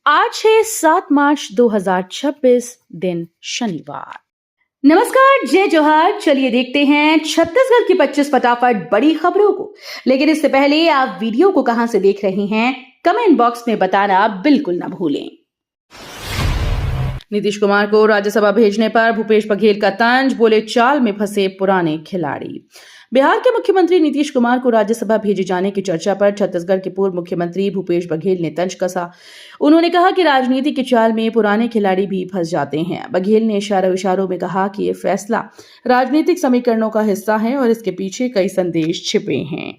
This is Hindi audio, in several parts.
आज है 7 मार्च 2026 दिन शनिवार। नमस्कार, जय जोहार। चलिए देखते हैं छत्तीसगढ़ की 25 फटाफट बड़ी खबरों को। लेकिन इससे पहले आप वीडियो को कहां से देख रहे हैं, कमेंट बॉक्स में बताना बिल्कुल ना भूलें। नीतीश कुमार को राज्यसभा भेजने पर भूपेश बघेल का तंज, बोले चाल में फंसे पुराने खिलाड़ी। बिहार के मुख्यमंत्री नीतीश कुमार को राज्यसभा भेजे जाने की चर्चा पर छत्तीसगढ़ के पूर्व मुख्यमंत्री भूपेश बघेल ने तंज कसा। उन्होंने कहा कि राजनीति की चाल में पुराने खिलाड़ी भी फंस जाते हैं। बघेल ने इशारों में कहा कि यह फैसला राजनीतिक समीकरणों का हिस्सा है और इसके पीछे कई संदेश छिपे हैं।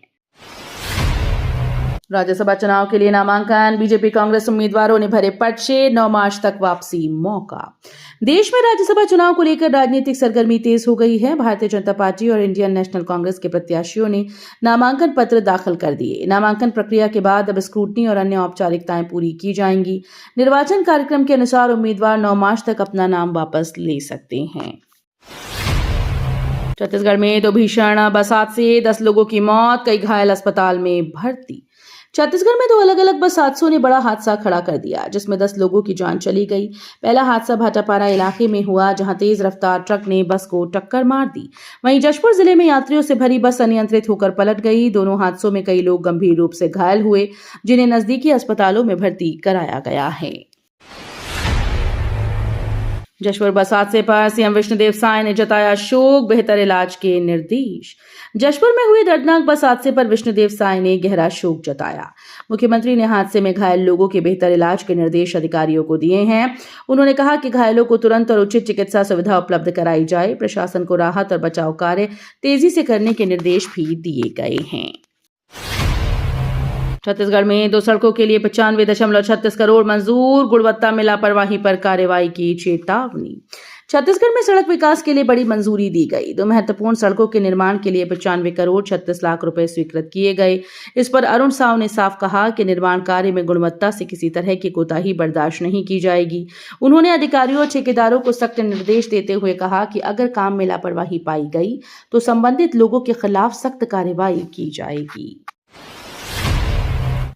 राज्यसभा चुनाव के लिए नामांकन, बीजेपी कांग्रेस उम्मीदवारों ने भरे पर्चे, 9 मार्च तक वापसी मौका। देश में राज्यसभा चुनाव को लेकर राजनीतिक सरगर्मी तेज हो गई है। भारतीय जनता पार्टी और इंडियन नेशनल कांग्रेस के प्रत्याशियों ने नामांकन पत्र दाखिल कर दिए। नामांकन प्रक्रिया के बाद अब स्क्रूटनी और अन्य औपचारिकताएं पूरी की जाएंगी। निर्वाचन कार्यक्रम के अनुसार उम्मीदवार 9 मार्च तक अपना नाम वापस ले सकते हैं। छत्तीसगढ़ में तो भीषण बरसात से 10 लोगों की मौत, कई घायल अस्पताल में भर्ती। छत्तीसगढ़ में 2 अलग अलग बस हादसों ने बड़ा हादसा खड़ा कर दिया, जिसमें 10 लोगों की जान चली गई। पहला हादसा भाटापारा इलाके में हुआ, जहां तेज रफ्तार ट्रक ने बस को टक्कर मार दी। वहीं जशपुर जिले में यात्रियों से भरी बस अनियंत्रित होकर पलट गई। दोनों हादसों में कई लोग गंभीर रूप से घायल हुए, जिन्हें नजदीकी अस्पतालों में भर्ती कराया गया है। जशपुर बस हादसे पर सीएम विष्णुदेव साय ने जताया शोक, बेहतर इलाज के निर्देश। जशपुर में हुए दर्दनाक बस हादसे पर विष्णुदेव साय ने गहरा शोक जताया। मुख्यमंत्री ने हादसे में घायल लोगों के बेहतर इलाज के निर्देश अधिकारियों को दिए हैं। उन्होंने कहा कि घायलों को तुरंत और उचित चिकित्सा सुविधा उपलब्ध कराई जाए। प्रशासन को राहत और बचाव कार्य तेजी से करने के निर्देश भी दिए गए हैं। छत्तीसगढ़ में 2 सड़कों के लिए 95.36 करोड़ मंजूर, गुणवत्ता में लापरवाही पर कार्रवाई की चेतावनी। छत्तीसगढ़ में सड़क विकास के लिए बड़ी मंजूरी दी गई। 2 महत्वपूर्ण सड़कों के निर्माण के लिए 95 करोड़ 36 लाख रुपए स्वीकृत किए गए। इस पर अरुण साव ने साफ कहा कि निर्माण कार्य में गुणवत्ता से किसी तरह की कोताही बर्दाश्त नहीं की जाएगी। उन्होंने अधिकारियों और ठेकेदारों को सख्त निर्देश देते हुए कहा कि अगर काम में लापरवाही पाई गई तो संबंधित लोगों के खिलाफ सख्त कार्रवाई की जाएगी।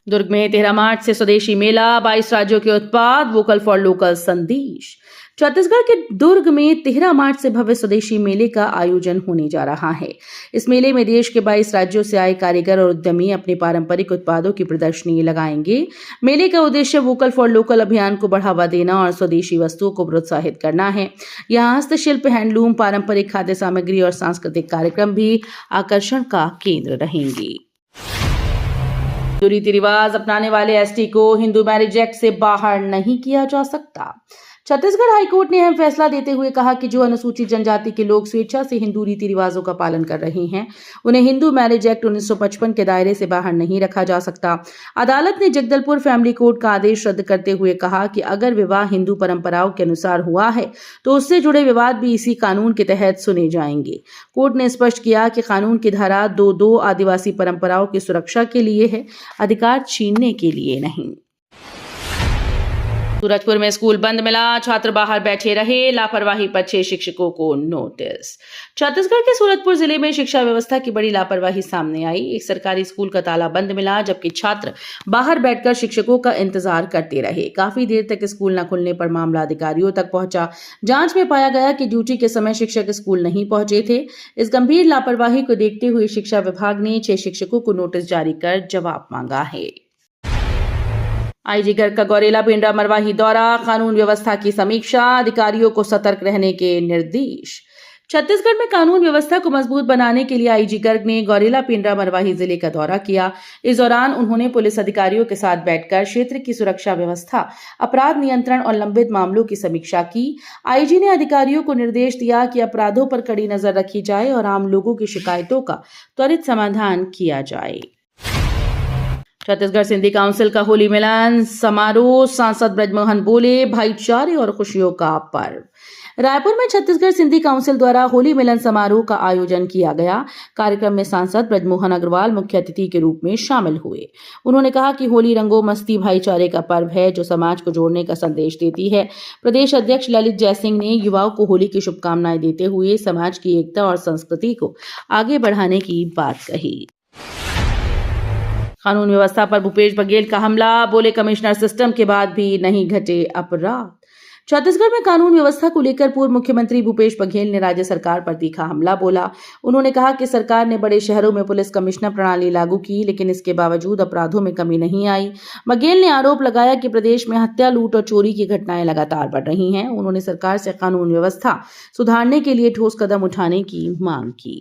दुर्ग में 13 मार्च से स्वदेशी मेला, 22 राज्यों के उत्पाद, वोकल फॉर लोकल संदेश। छत्तीसगढ़ के दुर्ग में 13 मार्च से भव्य स्वदेशी मेले का आयोजन होने जा रहा है। इस मेले में देश के 22 राज्यों से आए कारीगर और उद्यमी अपने पारंपरिक उत्पादों की प्रदर्शनी लगाएंगे। मेले का उद्देश्य वोकल फॉर लोकल अभियान को बढ़ावा देना और स्वदेशी वस्तुओं को प्रोत्साहित करना है। यहाँ हस्तशिल्प, हैंडलूम, पारंपरिक खाद्य सामग्री और सांस्कृतिक कार्यक्रम भी आकर्षण का केंद्र रहेंगे। हिंदू रीति रिवाज अपनाने वाले एसटी को हिंदू मैरिज एक्ट से बाहर नहीं किया जा सकता। छत्तीसगढ़ हाईकोर्ट ने अहम फैसला देते हुए कहा कि जो अनुसूचित जनजाति के लोग स्वेच्छा से हिंदू रीति रिवाजों का पालन कर रहे हैं, उन्हें हिंदू मैरिज एक्ट 1955 के दायरे से बाहर नहीं रखा जा सकता। अदालत ने जगदलपुर फैमिली कोर्ट का आदेश रद्द करते हुए कहा कि अगर विवाह हिंदू परंपराओं के अनुसार हुआ है तो उससे जुड़े विवाद भी इसी कानून के तहत सुने जाएंगे। कोर्ट ने स्पष्ट किया कि कानून की धारा 2(2) आदिवासी परंपराओं की सुरक्षा के लिए है, अधिकार छीनने के लिए नहीं। सूरजपुर में स्कूल बंद मिला, छात्र बाहर बैठे रहे, लापरवाही पर 6 शिक्षकों को नोटिस। छत्तीसगढ़ के सूरजपुर जिले में शिक्षा व्यवस्था की बड़ी लापरवाही सामने आई। एक सरकारी स्कूल का ताला बंद मिला, जबकि छात्र बाहर बैठकर शिक्षकों का इंतजार करते रहे। काफी देर तक स्कूल न खुलने पर मामला अधिकारियों तक पहुंचा। जांच में पाया गया कि ड्यूटी के समय शिक्षक स्कूल नहीं पहुंचे थे। इस गंभीर लापरवाही को देखते हुए शिक्षा विभाग ने 6 शिक्षकों को नोटिस जारी कर जवाब मांगा है। आईजी गर्ग का गौरेला पेंड्रा मरवाही दौरा, कानून व्यवस्था की समीक्षा, अधिकारियों को सतर्क रहने के निर्देश। छत्तीसगढ़ में कानून व्यवस्था को मजबूत बनाने के लिए आईजी गर्ग ने गौरेला पेंड्रा मरवाही जिले का दौरा किया। इस दौरान उन्होंने पुलिस अधिकारियों के साथ बैठकर क्षेत्र की सुरक्षा व्यवस्था, अपराध नियंत्रण और लंबित मामलों की समीक्षा की। आईजी ने अधिकारियों को निर्देश दिया कि अपराधों पर कड़ी नजर रखी जाए और आम लोगों की शिकायतों का त्वरित समाधान किया जाए। छत्तीसगढ़ सिंधी काउंसिल का होली मिलन समारोह, सांसद ब्रजमोहन बोले भाईचारे और खुशियों का पर्व। रायपुर में छत्तीसगढ़ सिंधी काउंसिल द्वारा होली मिलन समारोह का आयोजन किया गया। कार्यक्रम में सांसद ब्रजमोहन अग्रवाल मुख्य अतिथि के रूप में शामिल हुए। उन्होंने कहा कि होली रंगों, मस्ती, भाईचारे का पर्व है जो समाज को जोड़ने का संदेश देती है। प्रदेश अध्यक्ष ललित जयसिंह ने युवाओं को होली की शुभकामनाएं देते हुए समाज की एकता और संस्कृति को आगे बढ़ाने की बात कही। कानून व्यवस्था पर भूपेश बघेल का हमला, बोले कमिश्नर सिस्टम के बाद भी नहीं घटे अपराध। छत्तीसगढ़ में कानून व्यवस्था को लेकर पूर्व मुख्यमंत्री भूपेश बघेल ने राज्य सरकार पर तीखा हमला बोला। उन्होंने कहा कि सरकार ने बड़े शहरों में पुलिस कमिश्नर प्रणाली लागू की, लेकिन इसके बावजूद अपराधों में कमी नहीं आई। बघेल ने आरोप लगाया कि प्रदेश में हत्या, लूट और चोरी की घटनाएं लगातार बढ़ रही हैं। उन्होंने सरकार से कानून व्यवस्था सुधारने के लिए ठोस कदम उठाने की मांग की।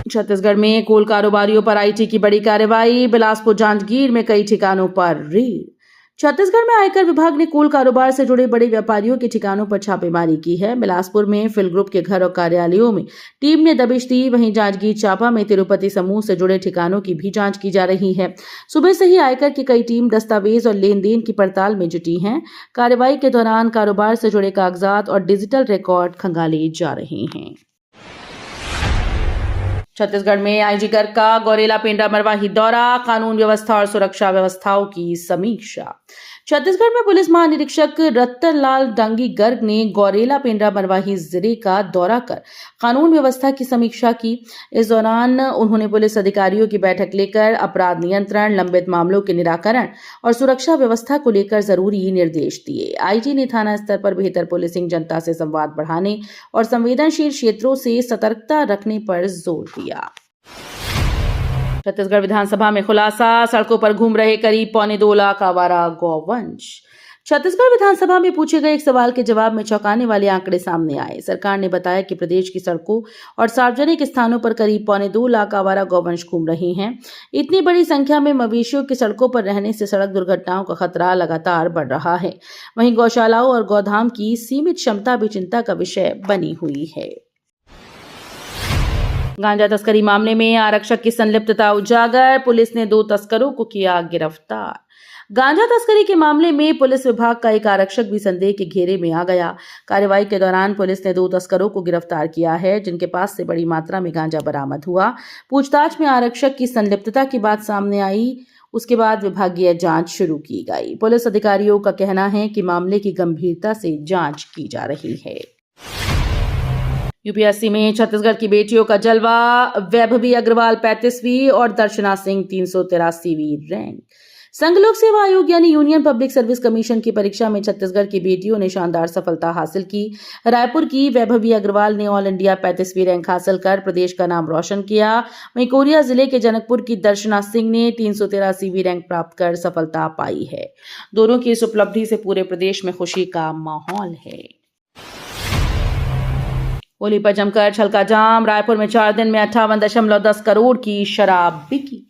छत्तीसगढ़ में कोल कारोबारियों पर आईटी की बड़ी कार्रवाई, बिलासपुर जांजगीर में कई ठिकानों पर रेड। छत्तीसगढ़ में आयकर विभाग ने कोल कारोबार से जुड़े बड़े व्यापारियों के ठिकानों पर छापेमारी की है। बिलासपुर में फिल ग्रुप के घर और कार्यालयों में टीम ने दबिश दी। वहीं जांजगीर चांपा में तिरुपति समूह से जुड़े ठिकानों की भी जांच की जा रही है। सुबह से ही आयकर की कई टीम दस्तावेज और लेन देन की पड़ताल में जुटी हैं। कार्रवाई के दौरान कारोबार से जुड़े कागजात और डिजिटल रिकॉर्ड खंगाले जा रहे हैं। छत्तीसगढ़ में आईजी गर्ग का गौरेला पेंड्रा मरवाही दौरा, कानून व्यवस्था और सुरक्षा व्यवस्थाओं की समीक्षा। छत्तीसगढ़ में पुलिस महानिरीक्षक रतनलाल डांगी गर्ग ने गौरेला पेंड्रा मरवाही जिले का दौरा कर कानून व्यवस्था की समीक्षा की। इस दौरान उन्होंने पुलिस अधिकारियों की बैठक लेकर अपराध नियंत्रण, लंबित मामलों के निराकरण और सुरक्षा व्यवस्था को लेकर जरूरी निर्देश दिए। आईजी ने थाना स्तर पर बेहतर पुलिसिंग, जनता से संवाद बढ़ाने और संवेदनशील क्षेत्रों से सतर्कता रखने पर जोर दिया। छत्तीसगढ़ विधानसभा में खुलासा, सड़कों पर घूम रहे करीब 2.25 लाख आवारा गौवंश। छत्तीसगढ़ विधानसभा में पूछे गए एक सवाल के जवाब में चौंकाने वाले आंकड़े सामने आए। सरकार ने बताया कि प्रदेश की सड़कों और सार्वजनिक स्थानों पर करीब 2.25 लाख आवारा गौवंश घूम रहे हैं। इतनी बड़ी संख्या में मवेशियों की सड़कों पर रहने से सड़क दुर्घटनाओं का खतरा लगातार बढ़ रहा है। वहीं गौशालाओं और गौधाम की सीमित क्षमता भी चिंता का विषय बनी हुई है। गांजा तस्करी मामले में आरक्षक की संलिप्तता उजागर, पुलिस ने 2 तस्करों को किया गिरफ्तार। गांजा तस्करी के मामले में पुलिस विभाग का एक आरक्षक भी संदेह के घेरे में आ गया। कार्रवाई के दौरान पुलिस ने 2 तस्करों को गिरफ्तार किया है, जिनके पास से बड़ी मात्रा में गांजा बरामद हुआ। पूछताछ में आरक्षक की संलिप्तता की बात सामने आई। उसके बाद विभागीय जांच शुरू की गई। पुलिस अधिकारियों का कहना है कि मामले की गंभीरता से जांच की जा रही है। यूपीएससी में छत्तीसगढ़ की बेटियों का जलवा, वैभवी अग्रवाल 35वीं और दर्शना सिंह 383वीं रैंक। संघ लोक सेवा आयोग यानी यूनियन पब्लिक सर्विस कमीशन की परीक्षा में छत्तीसगढ़ की बेटियों ने शानदार सफलता हासिल की। रायपुर की वैभवी अग्रवाल ने ऑल इंडिया 35वीं रैंक हासिल कर प्रदेश का नाम रोशन किया। वहीं कोरिया जिले के जनकपुर की दर्शना सिंह ने 383वीं रैंक प्राप्त कर सफलता पाई है। दोनों की इस उपलब्धि से पूरे प्रदेश में खुशी का माहौल है। होली पर जमकर छलका जाम, रायपुर में 4 दिन में 58.10 करोड़ की शराब बिकी।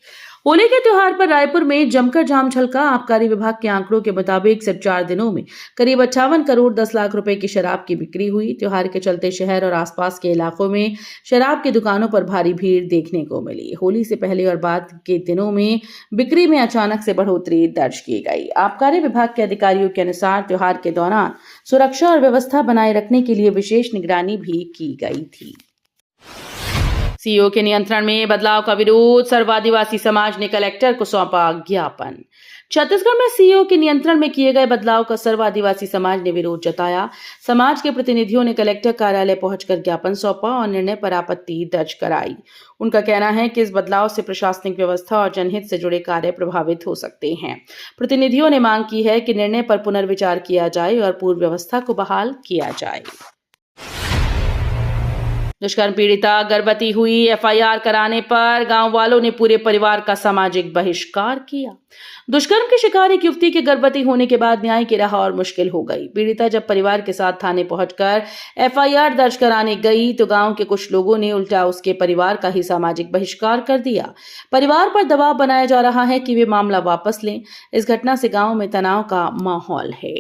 होली के त्योहार पर रायपुर में जमकर जाम छलका। आबकारी विभाग के आंकड़ों के मुताबिक सिर्फ 4 दिनों में करीब 58 करोड़ 10 लाख रुपए की शराब की बिक्री हुई। त्योहार के चलते शहर और आसपास के इलाकों में शराब की दुकानों पर भारी भीड़ देखने को मिली। होली से पहले और बाद के दिनों में बिक्री में अचानक से बढ़ोतरी दर्ज की गई। आबकारी विभाग के अधिकारियों के अनुसार त्योहार के दौरान सुरक्षा और व्यवस्था बनाए रखने के लिए विशेष निगरानी भी की गई थी। सीईओ के नियंत्रण में बदलाव का विरोध, सर्व आदिवासी समाज ने कलेक्टर को सौंपा ज्ञापन। छत्तीसगढ़ में सीईओ के नियंत्रण में किए गए बदलाव का सर्व आदिवासी समाज ने विरोध जताया। समाज के प्रतिनिधियों ने कलेक्टर कार्यालय पहुंचकर ज्ञापन सौंपा और निर्णय पर आपत्ति दर्ज कराई। उनका कहना है कि इस बदलाव से प्रशासनिक व्यवस्था और जनहित से जुड़े कार्य प्रभावित हो सकते हैं। प्रतिनिधियों ने मांग की है कि निर्णय पर पुनर्विचार किया जाए और पूर्व व्यवस्था को बहाल किया जाए। दुष्कर्म पीड़िता गर्भवती हुई, एफआईआर कराने पर गांव वालों ने पूरे परिवार का सामाजिक बहिष्कार किया। दुष्कर्म की शिकार एक युवती के गर्भवती होने के बाद न्याय की राह और मुश्किल हो गई। पीड़िता जब परिवार के साथ थाने पहुंचकर एफआईआर दर्ज कराने गई तो गांव के कुछ लोगों ने उल्टा उसके परिवार का ही सामाजिक बहिष्कार कर दिया। परिवार पर दबाव बनाया जा रहा है कि वे मामला वापस लें। इस घटना से गांव में तनाव का माहौल है।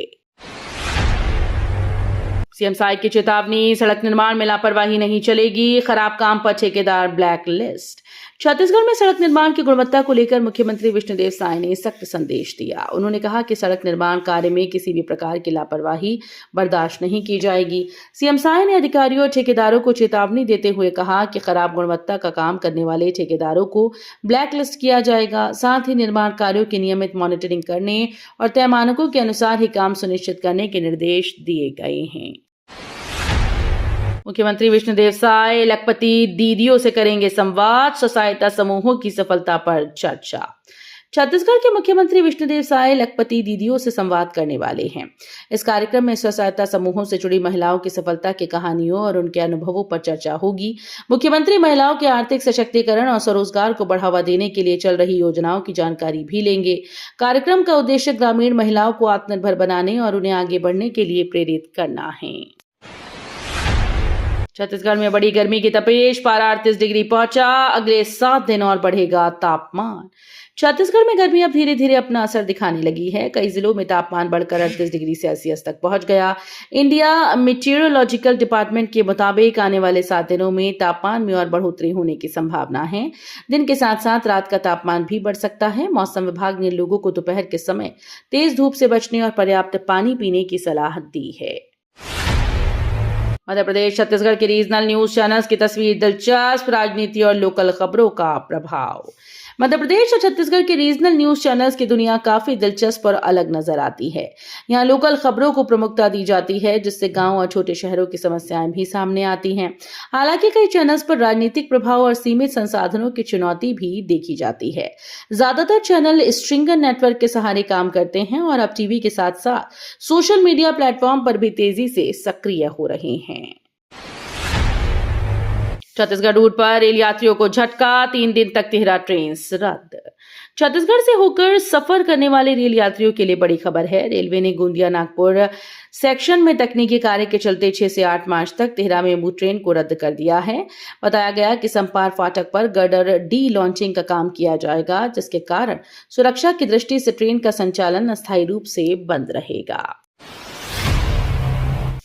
सीएम साइड की चेतावनी, सड़क निर्माण में लापरवाही नहीं चलेगी, खराब काम पर ठेकेदार ब्लैक लिस्ट। छत्तीसगढ़ में सड़क निर्माण की गुणवत्ता को लेकर मुख्यमंत्री विष्णुदेव साय ने सख्त संदेश दिया। उन्होंने कहा कि सड़क निर्माण कार्य में किसी भी प्रकार की लापरवाही बर्दाश्त नहीं की जाएगी। सीएम साय ने अधिकारियों और ठेकेदारों को चेतावनी देते हुए कहा कि खराब गुणवत्ता का काम करने वाले ठेकेदारों को ब्लैक लिस्ट किया जाएगा। साथ ही निर्माण कार्यों की नियमित मॉनिटरिंग करने और तय मानकों के अनुसार ही काम सुनिश्चित करने के निर्देश दिए गए हैं। मुख्यमंत्री विष्णुदेव साय लखपति दीदियों से करेंगे संवाद, स्वसहायता समूहों की सफलता पर चर्चा। छत्तीसगढ़ के मुख्यमंत्री विष्णुदेव साय लखपति दीदियों से संवाद करने वाले हैं। इस कार्यक्रम में स्वसहायता समूहों से जुड़ी महिलाओं की सफलता की कहानियों और उनके अनुभवों पर चर्चा होगी। मुख्यमंत्री महिलाओं के आर्थिक सशक्तिकरण और स्वरोजगार को बढ़ावा देने के लिए चल रही योजनाओं की जानकारी भी लेंगे। कार्यक्रम का उद्देश्य ग्रामीण महिलाओं को आत्मनिर्भर बनाने और उन्हें आगे बढ़ने के लिए प्रेरित करना है। छत्तीसगढ़ में बड़ी गर्मी की तपेश, पारा 38 डिग्री पहुंचा। अगले 7 दिन और बढ़ेगा तापमान। छत्तीसगढ़ में गर्मी अब धीरे धीरे अपना असर दिखाने लगी है। कई जिलों में तापमान बढ़कर 38 डिग्री सेल्सियस तक पहुंच गया। इंडिया मीटियोरोलॉजिकल डिपार्टमेंट के मुताबिक आने वाले 7 दिनों में तापमान में और बढ़ोतरी होने की संभावना है। दिन के साथ साथ रात का तापमान भी बढ़ सकता है। मौसम विभाग ने लोगों को दोपहर के समय तेज धूप से बचने और पर्याप्त पानी पीने की सलाह दी है। मध्य प्रदेश छत्तीसगढ़ के रीजनल न्यूज चैनल्स की तस्वीर दिलचस्प, राजनीति और लोकल खबरों का प्रभाव। मध्य प्रदेश और छत्तीसगढ़ के रीजनल न्यूज चैनल्स की दुनिया काफी दिलचस्प और अलग नजर आती है। यहाँ लोकल खबरों को प्रमुखता दी जाती है, जिससे गांव और छोटे शहरों की समस्याएं भी सामने आती हैं। हालांकि कई चैनल्स पर राजनीतिक प्रभाव और सीमित संसाधनों की चुनौती भी देखी जाती है। ज्यादातर चैनल स्ट्रिंगर नेटवर्क के सहारे काम करते हैं और अब टीवी के साथ साथ सोशल मीडिया प्लेटफॉर्म पर भी तेजी से सक्रिय हो रहे हैं। छत्तीसगढ़ रूट पर रेल यात्रियों को झटका, 3 दिन तक तिहरा ट्रेन रद्द। छत्तीसगढ़ से होकर सफर करने वाले रेल यात्रियों के लिए बड़ी खबर है। रेलवे ने गोंदिया नागपुर सेक्शन में तकनीकी कार्य के चलते 6 से 8 मार्च तक तिहरा मेमू ट्रेन को रद्द कर दिया है। बताया गया कि संपार फाटक पर गर्डर डी लॉन्चिंग का काम किया जाएगा, जिसके कारण सुरक्षा की दृष्टि से ट्रेन का संचालन अस्थायी रूप से बंद रहेगा।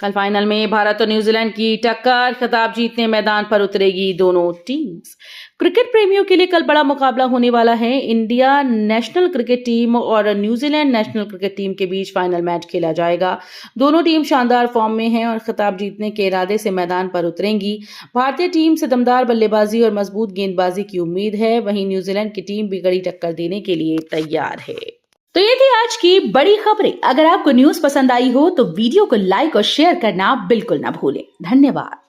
कल फाइनल में भारत और न्यूजीलैंड की टक्कर, खिताब जीतने मैदान पर उतरेगी दोनों टीम्स। क्रिकेट प्रेमियों के लिए कल बड़ा मुकाबला होने वाला है। इंडिया नेशनल क्रिकेट टीम और न्यूजीलैंड नेशनल क्रिकेट टीम के बीच फाइनल मैच खेला जाएगा। दोनों टीम शानदार फॉर्म में हैं और खिताब जीतने के इरादे से मैदान पर उतरेंगी। भारतीय टीम से दमदार बल्लेबाजी और मजबूत गेंदबाजी की उम्मीद है। वहीं न्यूजीलैंड की टीम भी कड़ी टक्कर देने के लिए तैयार है। तो ये थी आज की बड़ी खबरें। अगर आपको न्यूज पसंद आई हो तो वीडियो को लाइक और शेयर करना बिल्कुल ना भूलें। धन्यवाद।